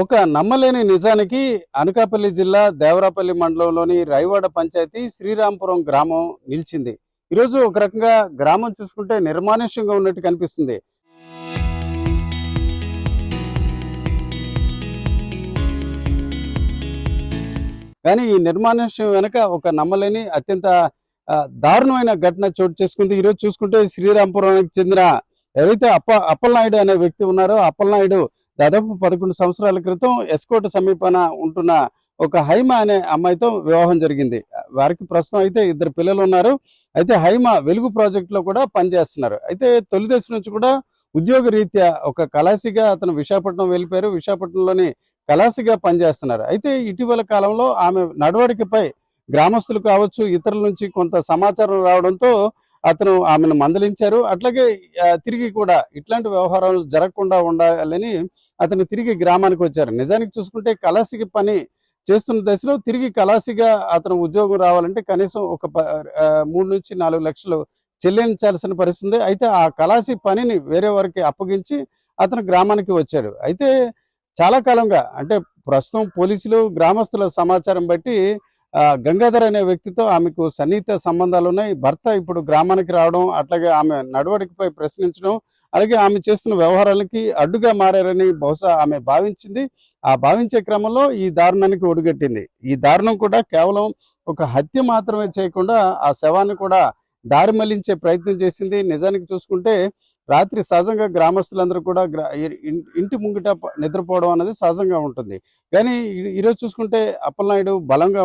ఒక నమ్మలేని నిజానికి అనకాపల్లి జిల్లా దేవరాపల్లి మండలంలోని రైవాడ పంచాయతీ శ్రీరాంపురం గ్రామం నిలిచింది. ఈరోజు ఒక రకంగా గ్రామం చూసుకుంటే నిర్మానుష్యంగా ఉన్నట్టు కనిపిస్తుంది. కానీ ఈ నిర్మానుష్యం వెనక ఒక నమ్మలేని అత్యంత దారుణమైన ఘటన చోటు చేసుకుంది. ఈరోజు చూసుకుంటే శ్రీరాంపురానికి చెందిన ఎవరైతే అప్పలనాయుడు అనే వ్యక్తి ఉన్నారో, అప్పలనాయుడు దాదాపు 11 సంవత్సరాల క్రితం ఎస్కోట సమీపాన ఉంటున్న ఒక హైమ అనే అమ్మాయితో వివాహం జరిగింది. వారికి ప్రస్తుతం అయితే 2 పిల్లలు ఉన్నారు. అయితే హైమ వెలుగు ప్రాజెక్ట్ లో కూడా పనిచేస్తున్నారు. అయితే తొలి దశ నుంచి కూడా ఉద్యోగ రీత్యా ఒక కళాశిగా అతను విశాఖపట్నం వెళ్ళిపోయారు. విశాఖపట్నంలోని కళాశిగా పనిచేస్తున్నారు. అయితే ఇటీవల కాలంలో ఆమె నడవడికపై గ్రామస్తులు కావచ్చు, ఇతరుల నుంచి కొంత సమాచారం రావడంతో అతను ఆమెను మందలించారు. అట్లాగే తిరిగి కూడా ఇట్లాంటి వ్యవహారాలు జరగకుండా ఉండాలని అతను తిరిగి గ్రామానికి వచ్చారు. నిజానికి చూసుకుంటే కళాశికి పని చేస్తున్న దశలో తిరిగి కళాశిగా అతను ఉద్యోగం రావాలంటే కనీసం ఒక 3 నుంచి 4 లక్షలు చెల్లించాల్సిన పరిస్థితి ఉంది. అయితే ఆ కళాశి పనిని వేరే వారికి అప్పగించి అతను గ్రామానికి వచ్చాడు. అయితే చాలా కాలంగా అంటే ప్రస్తుతం పోలీసులు గ్రామస్తుల సమాచారం బట్టి గంగాధర్ అనే వ్యక్తితో ఆమెకు సన్నిహిత సంబంధాలు ఉన్నాయి. భర్త ఇప్పుడు గ్రామానికి రావడం, అట్లాగే ఆమె నడవడికపై ప్రశ్నించడం, అలాగే ఆమె చేస్తున్న వ్యవహారాలకి అడ్డుగా మారారని బహుశా ఆమె భావించింది. ఆ భావించే క్రమంలో ఈ దారుణానికి ఒడిగట్టింది. ఈ దారుణం కూడా కేవలం ఒక హత్య మాత్రమే చేయకుండా ఆ శవాన్ని కూడా దారి మళ్లించే ప్రయత్నం చేసింది. నిజానికి చూసుకుంటే రాత్రి సహజంగా గ్రామస్తులందరూ కూడా ఇంటి ముంగిట నిద్రపోవడం అనేది సహజంగా ఉంటుంది. కానీ ఈరోజు చూసుకుంటే అప్పలనాయుడు బలంగా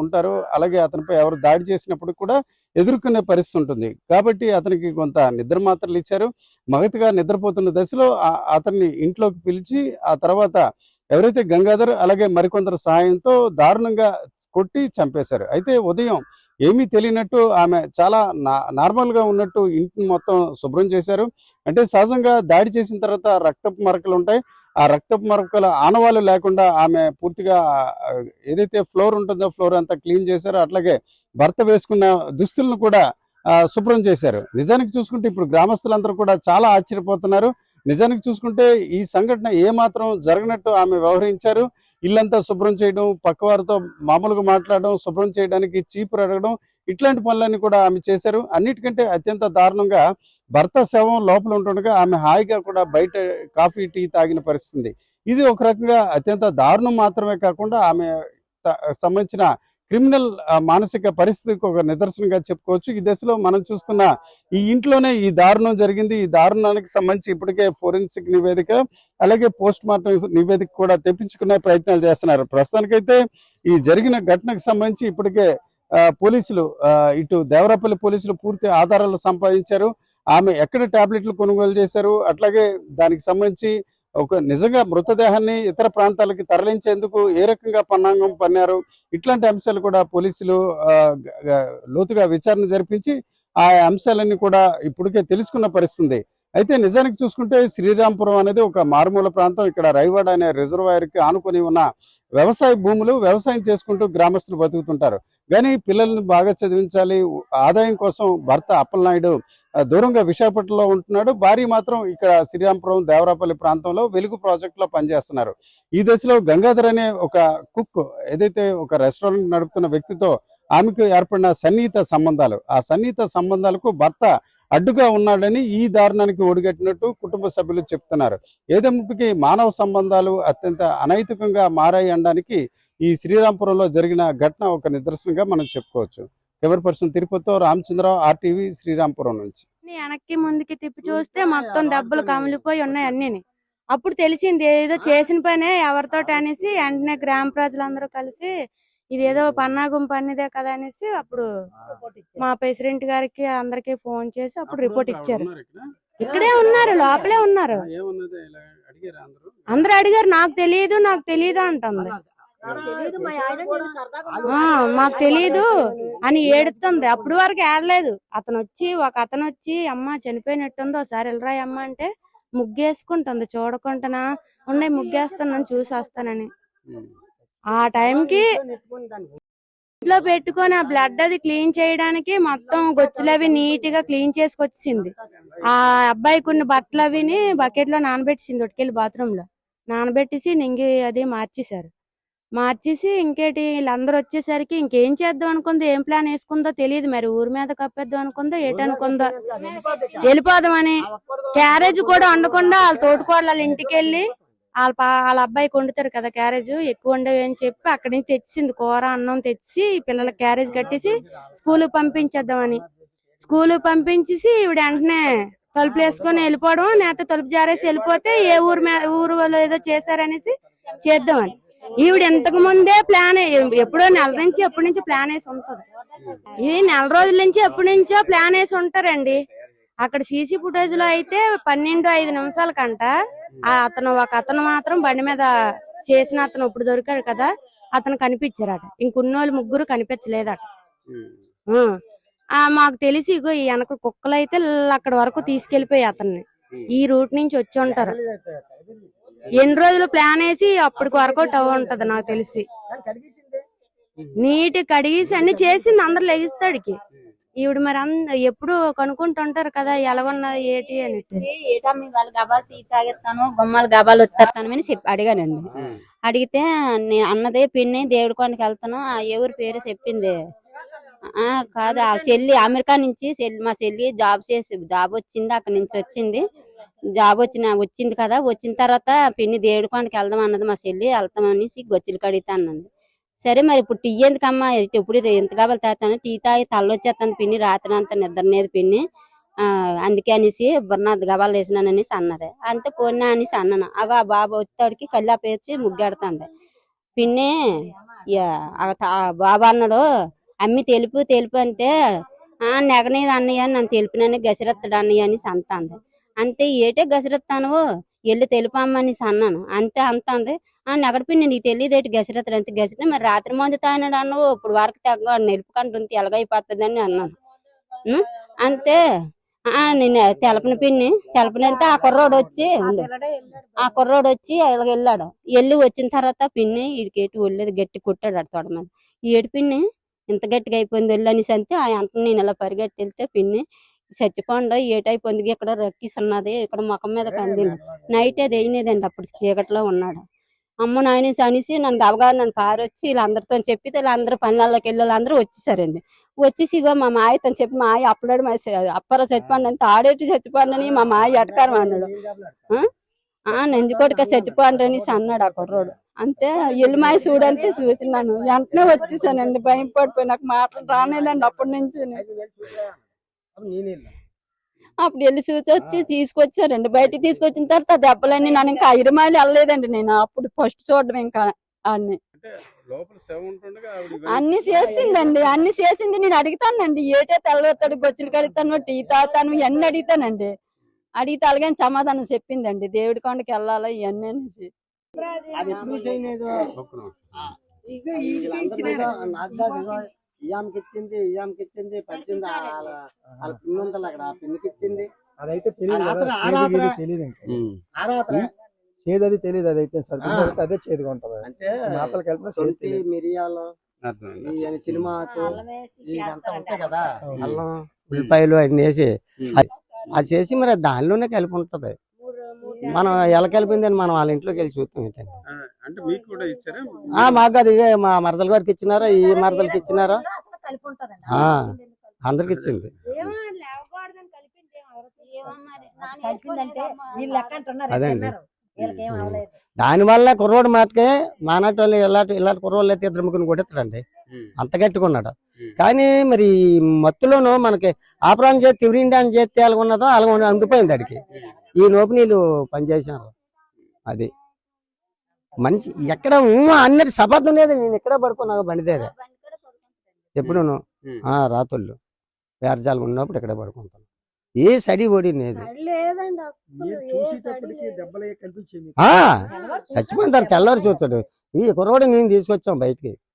ఉంటారు. అలాగే అతనిపై ఎవరు దాడి చేసినప్పుడు కూడా ఎదుర్కొనే పరిస్థితి ఉంటుంది. కాబట్టి అతనికి కొంత నిద్ర మాత్రలు ఇచ్చారు. మగతిగా నిద్రపోతున్న దశలో అతన్ని ఇంట్లోకి పిలిచి ఆ తర్వాత ఎవరైతే గంగాధర్ అలాగే మరికొందరు సహాయంతో దారుణంగా కొట్టి చంపేశారు. అయితే ఉదయం ఏమీ తెలియనట్టు ఆమె చాలా నార్మల్ గా ఉన్నట్టు ఇంటిని మొత్తం శుభ్రం చేశారు. అంటే సహజంగా దాడి చేసిన తర్వాత రక్తపు మరకలు ఉంటాయి. ఆ రక్తపు మరకల ఆనవాళ్ళు లేకుండా ఆమె పూర్తిగా ఏదైతే ఫ్లోర్ ఉంటుందో ఫ్లోర్ అంతా క్లీన్ చేశారు. అట్లాగే భర్త వేసుకున్న దుస్తులను కూడా శుభ్రం చేశారు. నిజానికి చూసుకుంటే ఇప్పుడు గ్రామస్తులందరూ కూడా చాలా ఆశ్చర్యపోతున్నారు. నిజానికి చూసుకుంటే ఈ సంఘటన ఏమాత్రం జరగనట్టు ఆమె వ్యవహరించారు. ఇల్లంతా శుభ్రం చేయడం, పక్కవారితో మామూలుగా మాట్లాడడం, శుభ్రం చేయడానికి చీపురు అడగడం, ఇట్లాంటి పనులన్నీ కూడా ఆమె చేశారు. అన్నిటికంటే అత్యంత దారుణంగా భర్త శవం లోపల ఉంటుండగా ఆమె హాయిగా కూడా బయట కాఫీ టీ తాగిన పరిస్థితి. ఇది ఒక రకంగా అత్యంత దారుణం మాత్రమే కాకుండా ఆమె సంబంధించిన క్రిమినల్ మానసిక పరిస్థితికి ఒక నిదర్శనంగా చెప్పుకోవచ్చు. ఈ దశలో మనం చూస్తున్న ఈ ఇంట్లోనే ఈ దారుణం జరిగింది. ఈ దారుణానికి సంబంధించి ఇప్పటికే ఫోరెన్సిక్ నివేదిక అలాగే పోస్ట్ మార్టం నివేదిక కూడా తెప్పించుకునే ప్రయత్నాలు చేస్తున్నారు. ప్రస్తుతానికైతే ఈ జరిగిన ఘటనకు సంబంధించి ఇప్పటికే పోలీసులు ఇటు దేవరాపల్లి పోలీసులు పూర్తి ఆధారాలు సంపాదించారు. ఆమె ఎక్కడ టాబ్లెట్లు కొనుగోలు చేశారు, అట్లాగే దానికి సంబంధించి ఒక నిజంగా మృతదేహాన్ని ఇతర ప్రాంతాలకి తరలించేందుకు ఏ రకంగా పన్నాంగం పన్నారు, ఇట్లాంటి అంశాలు కూడా పోలీసులు లోతుగా విచారణ జరిపించి ఆ అంశాలన్నీ కూడా ఇప్పటికే తెలుసుకున్న పరిస్థితి. అయితే నిజానికి చూసుకుంటే శ్రీరాంపురం అనేది ఒక మారుమూల ప్రాంతం. ఇక్కడ రైవాడ అనే రిజర్వాయర్ కి ఆనుకొని ఉన్న వ్యవసాయ భూములు, వ్యవసాయం చేసుకుంటూ గ్రామస్తులు బతుకుతుంటారు. కానీ పిల్లల్ని బాగా చదివించాలి, ఆదాయం కోసం భర్త అప్పలనాయుడు దూరంగా విశాఖపట్నంలో ఉంటున్నాడు. భార్య మాత్రం ఇక్కడ శ్రీరాంపురం దేవరాపల్లి ప్రాంతంలో వెలుగు ప్రాజెక్ట్ లో పనిచేస్తున్నారు. ఈ దశలో గంగాధర్ అనే ఒక కుక్ ఏదైతే ఒక రెస్టారెంట్ నడుపుతున్న వ్యక్తితో ఆమెకు ఏర్పడిన సన్నిహిత సంబంధాలు, ఆ సన్నిహిత సంబంధాలకు భర్త అడ్డుగా ఉన్నాడని ఈ దారుణానికి ఒడిగట్టినట్టు కుటుంబ సభ్యులు చెప్తున్నారు. ఏదేమిటికి మానవ సంబంధాలు అత్యంత అనైతికంగా మారాయి అనడానికి ఈ శ్రీరాంపురంలో జరిగిన ఘటన ఒక నిదర్శనంగా మనం చెప్పుకోవచ్చు. కెమెరా పర్సన్ తిరుపతితో రామచంద్రరావు, RTV, శ్రీరాంపురం నుంచి. వెనక్కి ముందుకి తిప్పి చూస్తే మొత్తం దెబ్బలు కమిలిపోయి ఉన్నాయి అన్ని. అప్పుడు తెలిసింది ఏదో చేసిన పనే ఎవరితోటి అనేసి వెంటనే గ్రామ ప్రజలందరూ కలిసి ఇదేదో పన్నాగం పనిదే కదా అనేసి అప్పుడు మా ప్రెసిడెంట్ గారికి అందరికి ఫోన్ చేసి అప్పుడు రిపోర్ట్ ఇచ్చారు. ఇక్కడే ఉన్నారు, లోపలే ఉన్నారు. అందరూ అడిగారు, నాకు తెలియదు అంటుంది. మాకు తెలీదు అని ఏడుతుంది. అప్పుడు వరకు ఏడలేదు. ఒక అతను వచ్చి అమ్మ చనిపోయినట్టుంది, ఒకసారి వెళ్ళరా అమ్మ అంటే ముగ్గేసుకుంటుంది. చూడకుండానా ఉన్నాయి, ముగ్గేస్తానని చూసి వస్తానని ఆ టైంకి ఇంట్లో పెట్టుకొని ఆ బ్లడ్ అది క్లీన్ చేయడానికి మొత్తం గొచ్చులు అవి నీట్ గా క్లీన్ చేసుకొచ్చింది. ఆ అబ్బాయికి ఉన్న బట్టలు అవిని బకెట్ లో నానబెట్టింది, ఉట్టుకెళ్ళి బాత్రూమ్ లో నానబెట్టేసి నింగి అది మార్చేశారు. మార్చేసి ఇంకేటి వీళ్ళందరూ వచ్చేసరికి ఇంకేం చేద్దాం అనుకుందో, ఏం ప్లాన్ వేసుకుందో తెలియదు. మరి ఊరి మీద కప్పేద్దాం అనుకుందో ఏటనుకుందో, వెళ్ళిపోదామని క్యారేజ్ కూడా వండకుండా వాళ్ళ తోటికోడళ్ళ వాళ్ళ ఇంటికి వెళ్ళి వాళ్ళ అబ్బాయికి వండుతారు కదా క్యారేజ్, ఎక్కువ వండేవి అని చెప్పి అక్కడి నుంచి తెచ్చింది కూర అన్నం తెచ్చి పిల్లలకి క్యారేజ్ కట్టేసి స్కూల్ పంపించేద్దామని. స్కూల్ పంపించేసి ఈవిడ వెంటనే తలుపులు వేసుకొని వెళ్ళిపోవడం, నేత తలుపు జారేసి వెళ్ళిపోతే ఏ ఊరు వాళ్ళు ఏదో చేశారనేసి చేద్దామని. ఈవిడ ఇంతకు ముందే ప్లాన్ ఎప్పుడో నెల నుంచి ఎప్పటి నుంచి ప్లాన్ వేసి ఉంటది. ఇది నెల రోజుల నుంచి ఎప్పటి నుంచో ప్లాన్ వేసి ఉంటారండి. అక్కడ సీసీ ఫుటేజ్ లో అయితే 12:05 కంట ఒక అతను మాత్రం బండి మీద చేసిన అతను ఇప్పుడు దొరికారు కదా, అతను కనిపించారట. ఇంకొన్నోళ్ళు ముగ్గురు కనిపించలేదట. మాకు తెలిసి ఇగో ఈ వెనక కుక్కలు అయితే అక్కడ వరకు తీసుకెళ్లిపోయి అతన్ని ఈ రూట్ నుంచి వచ్చి ఉంటారు. ఎన్ని రోజులు ప్లాన్ వేసి అప్పటికి వర్కౌట్ అవ్వ ఉంటది నాకు తెలిసి. నీట్ కడిగేసి అన్ని చేసింది అందరు లెగిస్తాడికి. ఈవిడ మరి ఎప్పుడు కనుక్కుంటుంటారు కదా ఎలాగొన్నది ఏంటి అనేసి. ఏటమ్మి వాళ్ళు గబాలు టీ తాగేస్తాను, గుమ్మాలు గబాలు వస్తాను అని చెప్పి అడిగానండి. అడిగితే అన్నదే పిన్ని దేవుడి కొండకి వెళ్తాను, ఆ ఎవరి పేరు చెప్పింది. కాదు ఆ చెల్లి అమెరికా నుంచి మా చెల్లి జాబ్ వచ్చింది, అక్కడి నుంచి వచ్చింది. జాబ్ వచ్చింది కదా, వచ్చిన తర్వాత పిన్ని దేవుడి కొండకి వెళ్దాం అన్నది మా చెల్లి. వెళ్తామనేసి గొచ్చులు కడిగితే అన్నది. సరే మరి ఇప్పుడు టీ ఎందుకమ్మా, ఇప్పుడు ఎంత కావాలి తాగుతాను, టీ తాగి తల్లొచ్చేస్తాను పిన్ని, రాత్రి అంతా నిద్రనేది పిన్ని, అందుకే అనేసి బుర్నాథ్ గబాలు వేసినాననేసి అన్నది. అంతే పోయినా అనేసి అన్నాను. అగో ఆ బాబు వచ్చేవాడికి కల్లాపేసి ముగ్గాడుతుంది. పిన్ని బాబా అన్నాడు, అమ్మి తెలుపు అంటే నెగనేది అన్నయ్య నన్ను తెలిపినని గసిరెత్తాడు అన్నయ్య అనేసి అంటుంది. అంతే ఏటే గసిరెత్తాను, ఎల్లు తెలుపమ్మనేసి అన్నాను. అంతే అంతుంది. నెగడ పిన్ని నీకు తెలియదేటి గసిరెత్తాడు, అంతే గసిరే మరి రాత్రి మంది తాగినాడు అన్నావు, ఇప్పుడు వరకు తగ్గ నిలుపుకుంటుంది ఎలాగైపోతుంది అని అన్నాను. అంతే నేను తెలపని పిన్ని తెలపనంటే ఆ కుర్రోడు వచ్చి వెళ్ళాడు. వెళ్ళి వచ్చిన తర్వాత పిన్ని వీడికేటి ఒళ్ళేది గట్టి కొట్టాడు తోడ మీద. ఏడు పిన్ని ఇంత గట్టిగా అయిపోయింది ఒళ్ళు అనేసి అంతే అంత నేను ఇలా పరిగెట్టి వెళ్తే పిన్ని చచ్చిపోండా ఏటైపోయింది, ఇక్కడ రక్కిస్తున్నది, ఇక్కడ ముఖం మీద కందింది. నైట్ అది అయినదండి, అప్పటికి చీకట్లో ఉన్నాడు. అమ్మ నాయనేసి అనేసి నన్ను గబగారు నన్ను పారొచ్చి వీళ్ళందరితో చెప్పితే వీళ్ళందరూ పనులకి వెళ్ళి వాళ్ళందరూ వచ్చేసారండి. వచ్చేసి ఇగో మా మాయతో చెప్పి మా ఆయ అప్పుడాడు అప్పరా చచ్చిపోండి అంటే ఆడేటి చచ్చిపోండి అని మా మాయ ఎటకారం అన్నాడు. నంజుకోటిగా చచ్చిపోండి అనేసి అన్నాడు ఆ కుర్రోడు. అంతే ఎల్లు మాయ చూడంతే చూసినాను, వెంటనే వచ్చేసానండి. భయం పడిపోయి నాకు మాటలు రానేదండి అప్పటి నుంచి. అప్పుడు వెళ్ళి చూసి వచ్చి తీసుకొచ్చారండి. బయటికి తీసుకొచ్చిన తర్వాత దెబ్బలన్నీ నన్ను ఇంకా ఐరమాలి వెళ్ళలేదండి. నేను అప్పుడు ఫస్ట్ చూడడం ఇంకా అన్ని చేసిందండి, అన్ని చేసింది. నేను అడుగుతానండి ఏటే తెల్లతాడు, గొచ్చులు కడుగుతాను, టీ తాగుతాను, ఇవన్నీ అడుగుతానండి. అడిగితే అలాగని సమాధానం చెప్పిందండి, దేవుడి కొండకి వెళ్ళాలా ఇవన్నీ అనేసి. ఇయామకి ఇచ్చింది పచ్చింది వాళ్ళ పిన్ని ఉంటుంది అక్కడ, ఆ పిన్నికి ఇచ్చింది. అదైతే తెలియదు చేదు, అది తెలియదు. అదైతే సరుకు అదే చేదుగా ఉంటది. అంటే మాటలు కలిపిన మిరియాలు సినిమాకు ఇదంతా ఉంటాయి కదా, అల్లం ఉల్లిపాయలు అన్ని వేసి అది చేసి మరి దానిలోనే కలిపి ఉంటది. మనం ఎలా కలిపిందని మనం వాళ్ళ ఇంట్లోకి వెళ్ళి చూస్తాం. ఏంటంటే మాకు అది మా మరదల గారికి ఇచ్చినారా, ఈ మరదలకి ఇచ్చినారా, అందరికి ఇచ్చింది. అదండి దానివల్ల కుర్రోడు మాటకే మానాటి వాళ్ళు ఇలాంటి కుర్రోళ్ళు అయితే 2 కొట్టేస్తాడండి, అంత గట్టిగా ఉన్నాడు. కానీ మరి మత్తులోనూ మనకి ఆపరాన్ చేతి తివరిండి అని చేస్తే ఎలాగున్నదో అలాగ అంగిపోయింది అడికి. ఈ లోపు నీళ్ళు పనిచేసారు. అది మనిషి ఎక్కడ అన్నది సబద్ధం లేదు. నేను ఎక్కడ పడుకున్నా బండి దగ్గర ఎప్పుడూను రాత్రుళ్ళు వేరజాలు ఉన్నప్పుడు ఎక్కడ పడుకుంటాను. ఏ సడి ఓడి లేదు, చచ్చిపోయిన తెల్లవారు చూస్తాడు. ఈ కుర్రోడు నేను తీసుకొచ్చాం బయటికి.